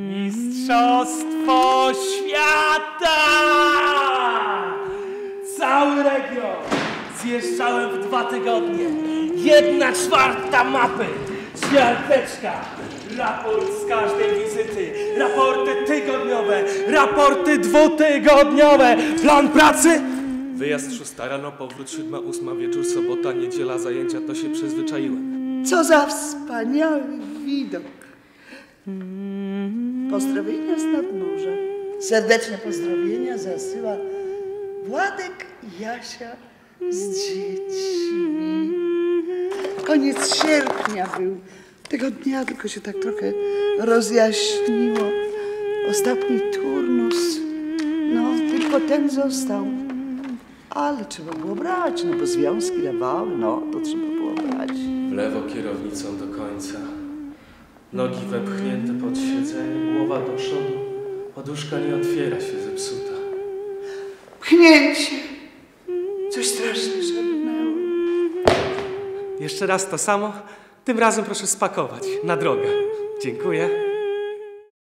Mistrzostwo świata! Cały region zjeżdżałem w 2 tygodnie. 1/4 mapy, ćwiarteczka, raport z każdej wizyty, raporty tygodniowe, raporty 2-tygodniowe, plan pracy. Wyjazd 6 rano, powrót 7-8 wieczór, sobota, niedziela, zajęcia, to się przyzwyczaiłem. Co za wspaniały widok. Pozdrowienia z nadmorza. Serdeczne pozdrowienia zasyła Władek i Jasia z dziećmi. Koniec sierpnia był. Tego dnia tylko się tak trochę rozjaśniło. Ostatni turnus. No, tylko ten został. Ale trzeba było brać, no bo związki dawały, no to trzeba było brać. W lewo kierownicą do końca. Nogi wepchnięte pod siedzenie, głowa do przodu. Poduszka nie otwiera się, zepsuta. Pchnięcie. Coś strasznie szarpnęło. Jeszcze raz to samo. Tym razem proszę spakować. Na drogę. Dziękuję.